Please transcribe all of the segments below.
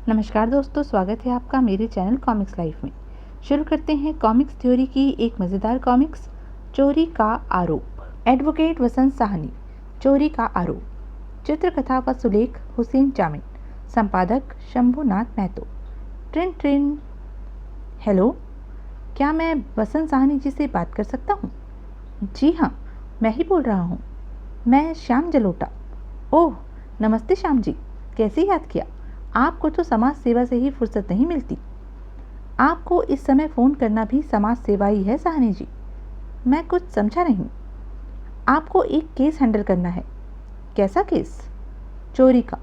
नमस्कार दोस्तों, स्वागत है आपका मेरे चैनल कॉमिक्स लाइफ में। शुरू करते हैं कॉमिक्स थ्योरी की एक मज़ेदार कॉमिक्स, चोरी का आरोप। एडवोकेट वसंत साहनी, चोरी का आरोप। चित्रकथा व सुलेख हुसैन जामिन, संपादक शंभुनाथ महतो। ट्रिन ट्रिन। हेलो, क्या मैं वसंत साहनी जी से बात कर सकता हूँ? जी हाँ, मैं ही बोल रहा हूँ। मैं श्याम जलोटा। ओह, नमस्ते श्याम जी, कैसे याद किया? आपको तो समाज सेवा से ही फुर्सत नहीं मिलती। आपको इस समय फ़ोन करना भी समाज सेवा ही है साहनी जी। मैं कुछ समझा नहीं। आपको एक केस हैंडल करना है। कैसा केस? चोरी का।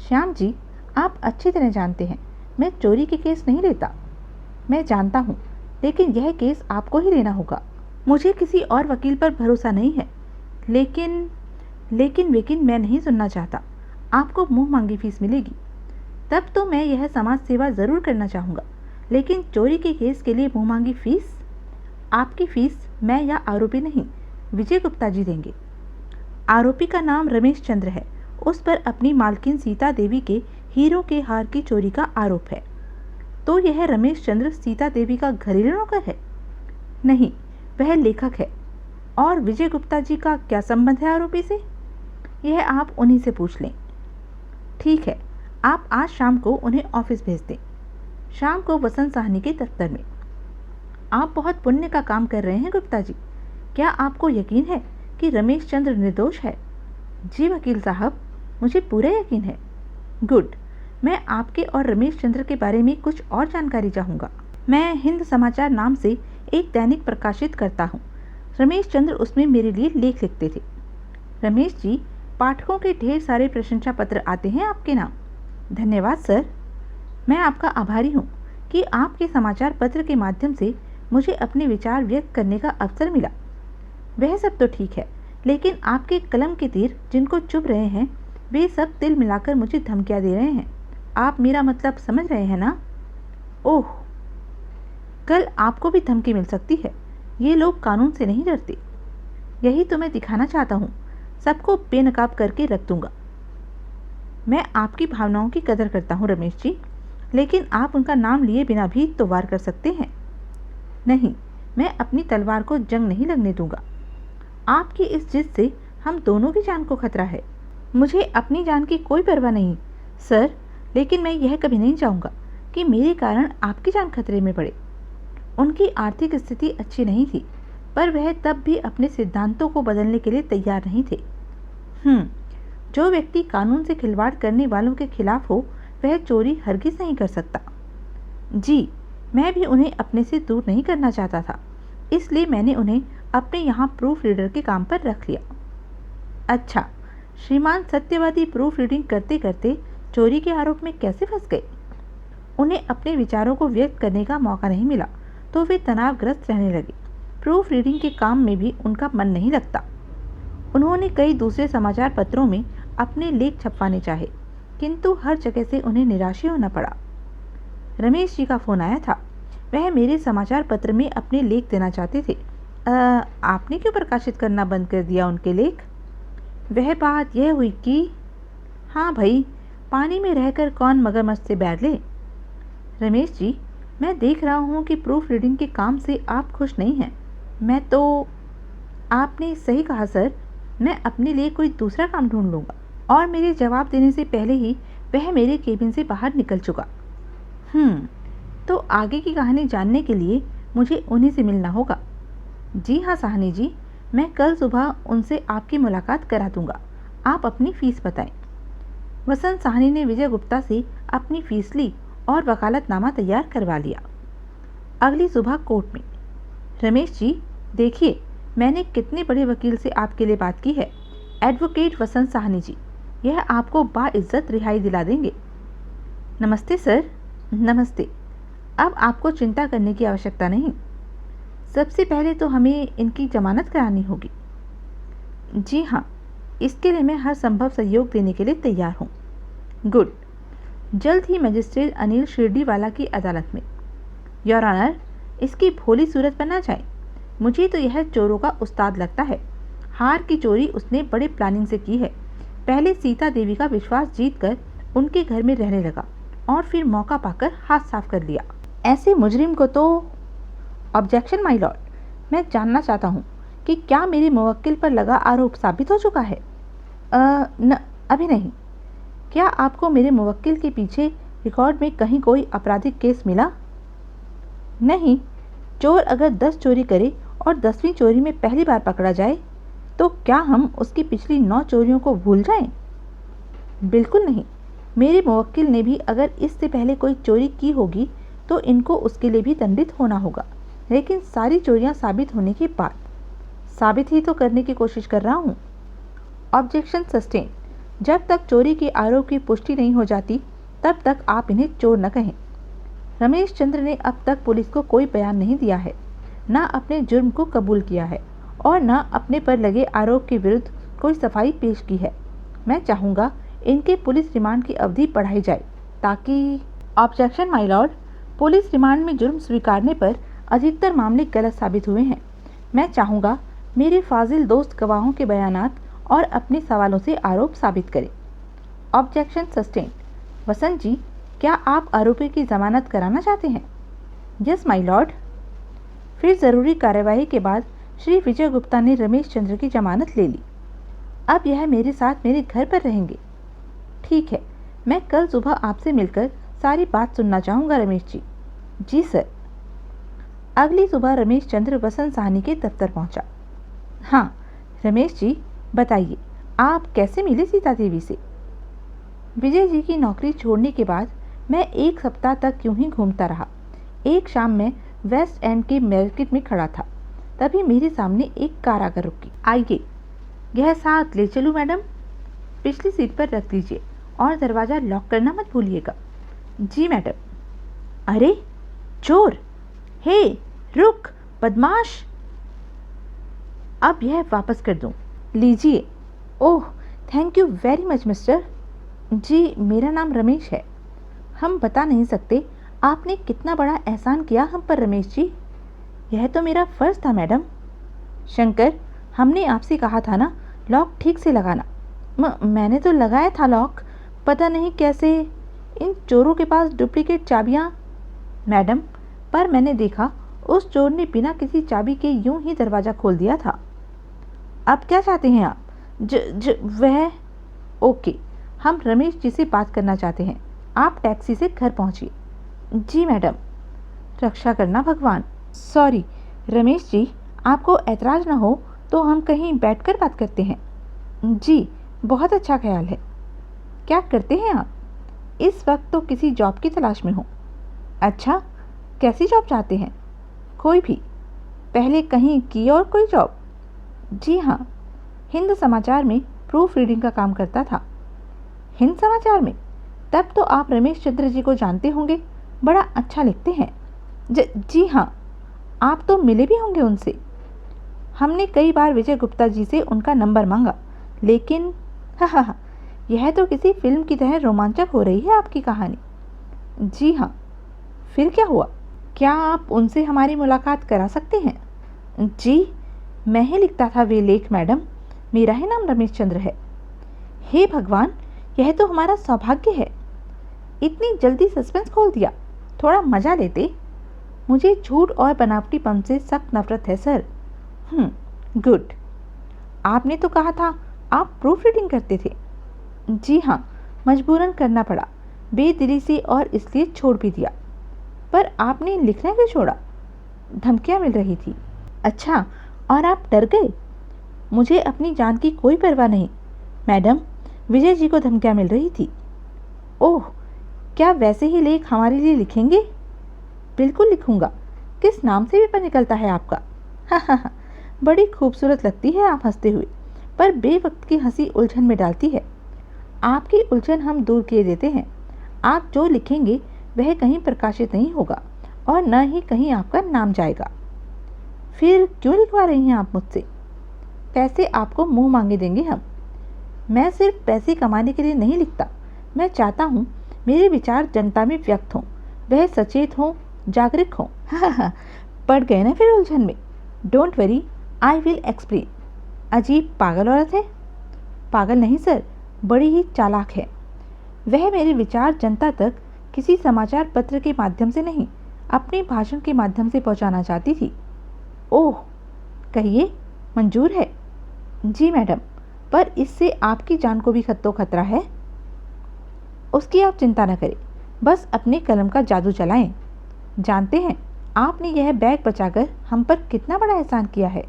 श्याम जी, आप अच्छी तरह जानते हैं मैं चोरी के केस नहीं लेता। मैं जानता हूँ, लेकिन यह केस आपको ही लेना होगा। मुझे किसी और वकील पर भरोसा नहीं है। लेकिन मैं नहीं सुनना चाहता। आपको मुंह मांगी फीस मिलेगी। तब तो मैं यह समाज सेवा ज़रूर करना चाहूँगा, लेकिन चोरी के केस के लिए मुँह मांगी फीस? आपकी फीस मैं या आरोपी नहीं, विजय गुप्ता जी देंगे। आरोपी का नाम रमेश चंद्र है। उस पर अपनी मालकिन सीता देवी के हीरो के हार की चोरी का आरोप है। तो यह रमेश चंद्र सीता देवी का घरेलू नौकर है? नहीं, वह लेखक है। और विजय गुप्ता जी का क्या संबंध है आरोपी से? यह आप उन्हीं से पूछ लें। ठीक है, आप आज शाम को उन्हें ऑफिस भेज दें। शाम को वसंत साहनी के दफ्तर में। आप बहुत पुण्य का काम कर रहे हैं गुप्ता जी। क्या आपको यकीन है कि रमेश चंद्र निर्दोष है? जी वकील साहब, मुझे पूरा यकीन है। गुड। मैं आपके और रमेश चंद्र के बारे में कुछ और जानकारी चाहूँगा। मैं हिंद समाचार नाम से एक दैनिक प्रकाशित करता हूँ। रमेश चंद्र उसमें मेरे लिए लेख लिखते थे। रमेश जी, पाठकों के ढेर सारे प्रशंसा पत्र आते हैं आपके नाम। धन्यवाद सर। मैं आपका आभारी हूँ कि आपके समाचार पत्र के माध्यम से मुझे अपने विचार व्यक्त करने का अवसर मिला। वह सब तो ठीक है, लेकिन आपके कलम के तीर जिनको चुभ रहे हैं, वे सब तिल मिलाकर मुझे धमकियाँ दे रहे हैं। आप मेरा मतलब समझ रहे हैं ना? ओह, कल आपको भी धमकी मिल सकती है। ये लोग कानून से नहीं डरते। यही तो मैं दिखाना चाहता हूँ। सबको बेनकाब करके रख दूंगा। मैं आपकी भावनाओं की कदर करता हूँ रमेश जी, लेकिन आप उनका नाम लिए बिना भी तो वार कर सकते हैं। नहीं, मैं अपनी तलवार को जंग नहीं लगने दूंगा। आपकी इस जिद से हम दोनों की जान को खतरा है। मुझे अपनी जान की कोई परवाह नहीं सर, लेकिन मैं यह कभी नहीं चाहूँगा कि मेरे कारण आपकी जान खतरे में पड़े। उनकी आर्थिक स्थिति अच्छी नहीं थी, पर वह तब भी अपने सिद्धांतों को बदलने के लिए तैयार नहीं थे। जो व्यक्ति कानून से खिलवाड़ करने वालों के खिलाफ हो, वह चोरी हरगिज नहीं कर सकता। जी, मैं भी उन्हें अपने से दूर नहीं करना चाहता था, इसलिए मैंने उन्हें अपने यहाँ प्रूफ रीडर के काम पर रख लिया। अच्छा, श्रीमान सत्यवादी प्रूफ रीडिंग करते करते चोरी के आरोप में कैसे फंस गए? उन्हें अपने विचारों को व्यक्त करने का मौका नहीं मिला, तो वे तनावग्रस्त रहने लगे। प्रूफ रीडिंग के काम में भी उनका मन नहीं लगता। उन्होंने कई दूसरे समाचार पत्रों में अपने लेख छपवाने चाहे, किंतु हर जगह से उन्हें निराश होना पड़ा। रमेश जी का फ़ोन आया था। वह मेरे समाचार पत्र में अपने लेख देना चाहते थे। आपने क्यों प्रकाशित करना बंद कर दिया उनके लेख? वह बात यह हुई कि हाँ भाई, पानी में रहकर कौन मगरमच्छ से बैर ले। रमेश जी, मैं देख रहा हूँ कि प्रूफ रीडिंग के काम से आप खुश नहीं हैं। मैं तो आपने सही कहा सर, मैं अपने लिए कोई दूसरा काम ढूंढ लूँगा। और मेरे जवाब देने से पहले ही वह मेरे केबिन से बाहर निकल चुका। तो आगे की कहानी जानने के लिए मुझे उन्हीं से मिलना होगा। जी हाँ साहनी जी, मैं कल सुबह उनसे आपकी मुलाकात करा दूंगा। आप अपनी फ़ीस बताएं। वसंत साहनी ने विजय गुप्ता से अपनी फ़ीस ली और वकालतनामा तैयार करवा लिया। अगली सुबह कोर्ट में। रमेश जी, देखिए, मैंने कितने बड़े वकील से आपके लिए बात की है। एडवोकेट वसंत साहनी जी, यह आपको बाइज्जत रिहाई दिला देंगे। नमस्ते सर। नमस्ते। अब आपको चिंता करने की आवश्यकता नहीं। सबसे पहले तो हमें इनकी जमानत करानी होगी। जी हाँ, इसके लिए मैं हर संभव सहयोग देने के लिए तैयार हूँ। गुड। जल्द ही मजिस्ट्रेट अनिल शिरडीवाला की अदालत में। योर ऑनर, इसकी भोली सूरत पर ना जाए। मुझे तो यह चोरों का उस्ताद लगता है। हार की चोरी उसने बड़े प्लानिंग से की है। पहले सीता देवी का विश्वास जीतकर उनके घर में रहने लगा और फिर मौका पाकर हाथ साफ कर लिया। ऐसे मुजरिम को तो। ऑब्जेक्शन माय लॉर्ड, मैं जानना चाहता हूँ कि क्या मेरे मुवक्किल पर लगा आरोप साबित हो चुका है? न, अभी नहीं। क्या आपको मेरे मुवक्किल के पीछे रिकॉर्ड में कहीं कोई आपराधिक केस मिला? नहीं। चोर अगर 10 चोरी करे और 10वीं चोरी में पहली बार पकड़ा जाए तो क्या हम उसकी पिछली 9 चोरियों को भूल जाएं? बिल्कुल नहीं। मेरे मुवक्किल ने भी अगर इससे पहले कोई चोरी की होगी तो इनको उसके लिए भी दंडित होना होगा, लेकिन सारी चोरियां साबित होने के बाद। साबित ही तो करने की कोशिश कर रहा हूँ। Objection sustain. जब तक चोरी के आरोप की पुष्टि नहीं हो जाती तब तक आप इन्हें चोर न कहें। रमेश चंद्र ने अब तक पुलिस को कोई बयान नहीं दिया है, न अपने जुर्म को कबूल किया है और न अपने पर लगे आरोप के विरुद्ध कोई सफाई पेश की है। मैं चाहूँगा इनके पुलिस रिमांड की अवधि बढ़ाई जाए ताकि। Objection my Lord, police remand में जुर्म स्वीकारने पर अधिकतर मामले गलत साबित हुए हैं। मैं चाहूँगा मेरे फाजिल दोस्त गवाहों के बयानात और अपने सवालों से आरोप साबित करें। Objection sustain. वसंत जी, क्या आप आरोपी की जमानत कराना चाहते हैं? Yes my Lord. फिर ज़रूरी कार्यवाही के बाद श्री विजय गुप्ता ने रमेश चंद्र की जमानत ले ली। अब यह मेरे साथ मेरे घर पर रहेंगे। ठीक है, मैं कल सुबह आपसे मिलकर सारी बात सुनना चाहूँगा रमेश जी। जी सर। अगली सुबह रमेश चंद्र वसंत साहनी के दफ्तर पहुँचा। हाँ रमेश जी, बताइए आप कैसे मिले सीता देवी से? विजय जी की नौकरी छोड़ने के बाद मैं 1 सप्ताह तक यूं ही घूमता रहा। एक शाम मैं वेस्ट एंड के मार्केट में खड़ा था, तभी मेरे सामने एक कार आकर रुकी। आइए, यह साथ ले चलूँ मैडम? पिछली सीट पर रख दीजिए और दरवाज़ा लॉक करना मत भूलिएगा। जी मैडम। अरे चोर! हे रुक बदमाश! अब यह वापस कर दूं। लीजिए। Oh thank you very much mister. जी मेरा नाम रमेश है। हम बता नहीं सकते आपने कितना बड़ा एहसान किया हम पर रमेश जी। यह तो मेरा फ़र्ज़ था मैडम। शंकर, हमने आपसे कहा था ना लॉक ठीक से लगाना। मैंने तो लगाया था लॉक, पता नहीं कैसे इन चोरों के पास डुप्लीकेट चाबियाँ। मैडम, पर मैंने देखा उस चोर ने बिना किसी चाबी के यूं ही दरवाज़ा खोल दिया था। अब क्या चाहते हैं आप? वह ओके, हम रमेश जी से बात करना चाहते हैं। आप टैक्सी से घर पहुंचिए। जी मैडम। रक्षा करना भगवान। सॉरी रमेश जी, आपको ऐतराज़ ना हो तो हम कहीं बैठकर बात करते हैं। जी बहुत अच्छा ख्याल है। क्या करते हैं आप? इस वक्त तो किसी जॉब की तलाश में हूँ। अच्छा, कैसी जॉब चाहते हैं? कोई भी। पहले कहीं की और कोई जॉब? जी हाँ, हिंद समाचार में प्रूफ रीडिंग का काम करता था। हिंद समाचार में? तब तो आप रमेश चंद्र जी को जानते होंगे, बड़ा अच्छा लिखते हैं। जी हाँ, आप तो मिले भी होंगे उनसे। हमने कई बार विजय गुप्ता जी से उनका नंबर मांगा, लेकिन हा, यह तो किसी फिल्म की तरह रोमांचक हो रही है आपकी कहानी। जी हाँ, फिर क्या हुआ? क्या आप उनसे हमारी मुलाकात करा सकते हैं? जी, मैं ही लिखता था वे लेख मैडम, मेरा ही नाम रमेश चंद्र है। हे भगवान, यह तो हमारा सौभाग्य है। इतनी जल्दी सस्पेंस खोल दिया, थोड़ा मज़ा लेते। मुझे झूठ और बनावटीपन से सख्त नफरत है सर। गुड। आपने तो कहा था आप प्रूफ रीडिंग करते थे। जी हाँ, मजबूरन करना पड़ा, बेदिली से, और इसलिए छोड़ भी दिया। पर आपने लिखना क्यों छोड़ा? धमकियाँ मिल रही थी। अच्छा, और आप डर गए? मुझे अपनी जान की कोई परवाह नहीं मैडम, विजय जी को धमकियाँ मिल रही थी। ओह, क्या वैसे ही लेख हमारे लिए लिखेंगे? बिल्कुल लिखूंगा। किस नाम से पेपर निकलता है आपका? हा, बड़ी खूबसूरत लगती है आप हंसते हुए, पर बेवक्त की हंसी उलझन में डालती है। आपकी उलझन हम दूर किए देते हैं। आप जो लिखेंगे वह कहीं प्रकाशित नहीं होगा और न ही कहीं आपका नाम जाएगा। फिर क्यों लिखवा रही हैं आप मुझसे? पैसे आपको मुंह मांगे देंगे हम। मैं सिर्फ पैसे कमाने के लिए नहीं लिखता, मैं चाहता हूँ मेरे विचार जनता में व्यक्त हों, वह सचेत हों, जागरूक हों। हा, पड़ गए ना फिर उलझन में। Don't worry, I will explain. अजीब पागल औरत है। पागल नहीं सर, बड़ी ही चालाक है। वह मेरे विचार जनता तक किसी समाचार पत्र के माध्यम से नहीं, अपने भाषण के माध्यम से पहुंचाना चाहती थी। ओह, कहिए, मंजूर है। जी मैडम, पर इससे आपकी जान को भी तो खतरा है। उसकी आप चिंता न करें, बस अपने कलम का जादू चलाएं। जानते हैं आपने यह बैग बचाकर हम पर कितना बड़ा एहसान किया है।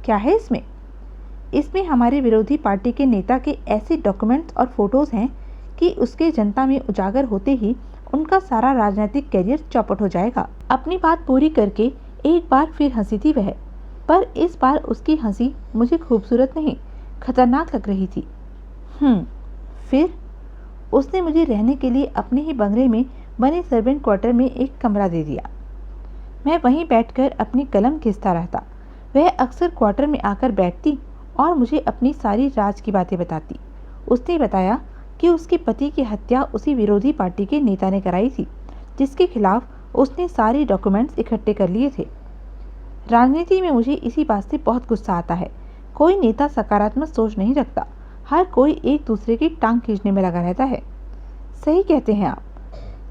क्या है इसमें? इसमें हमारे विरोधी पार्टी के नेता के ऐसे डॉक्यूमेंट्स और फोटोज़ हैं कि उसके जनता में उजागर होते ही उनका सारा राजनीतिक करियर चौपट हो जाएगा। अपनी बात पूरी करके एक बार फिर हंसी थी वह, पर इस बार उसकी हंसी मुझे खूबसूरत नहीं, खतरनाक लग रही थी। फिर उसने मुझे रहने के लिए अपने ही बंगले में बने सर्वेंट क्वार्टर में एक कमरा दे दिया। मैं वहीं बैठकर अपनी कलम घिसता रहता। वह अक्सर क्वार्टर में आकर बैठती और मुझे अपनी सारी राज की बातें बताती। उसने बताया कि उसके पति की हत्या उसी विरोधी पार्टी के नेता ने कराई थी, जिसके खिलाफ उसने सारे डॉक्यूमेंट्स इकट्ठे कर लिए थे। राजनीति में मुझे इसी बात से बहुत गुस्सा आता है। कोई नेता सकारात्मक सोच नहीं रखता, हर कोई एक दूसरे की टांग खींचने में लगा रहता है। सही कहते हैं आप।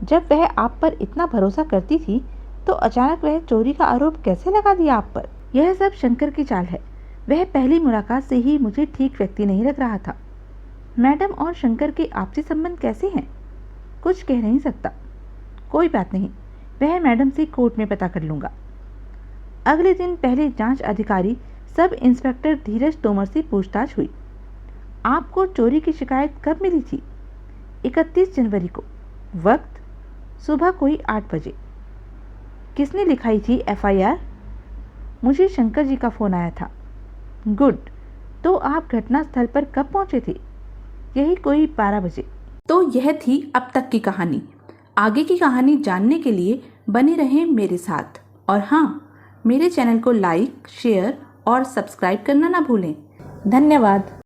जब वह आप पर इतना भरोसा करती थी तो अचानक वह चोरी का आरोप कैसे लगा दिया आप पर? यह सब शंकर की चाल है। वह पहली मुलाकात से ही मुझे ठीक व्यक्ति नहीं लग रहा था। मैडम और शंकर के आपसी संबंध कैसे हैं? कुछ कह नहीं सकता। कोई बात नहीं, वह मैडम से कोर्ट में पता कर लूँगा। अगले दिन पहले जांच अधिकारी सब इंस्पेक्टर धीरज तोमर से पूछताछ हुई। आपको चोरी की शिकायत कब मिली थी? 31 जनवरी को। वक्त सुबह कोई 8 बजे। किसने लिखाई थी FIR? मुझे शंकर जी का फ़ोन आया था। गुड, तो आप घटनास्थल पर कब पहुंचे थे? यही कोई 12 बजे। तो यह थी अब तक की कहानी। आगे की कहानी जानने के लिए बने रहें मेरे साथ। और हाँ, मेरे चैनल को लाइक, शेयर और सब्सक्राइब करना ना भूलें। धन्यवाद।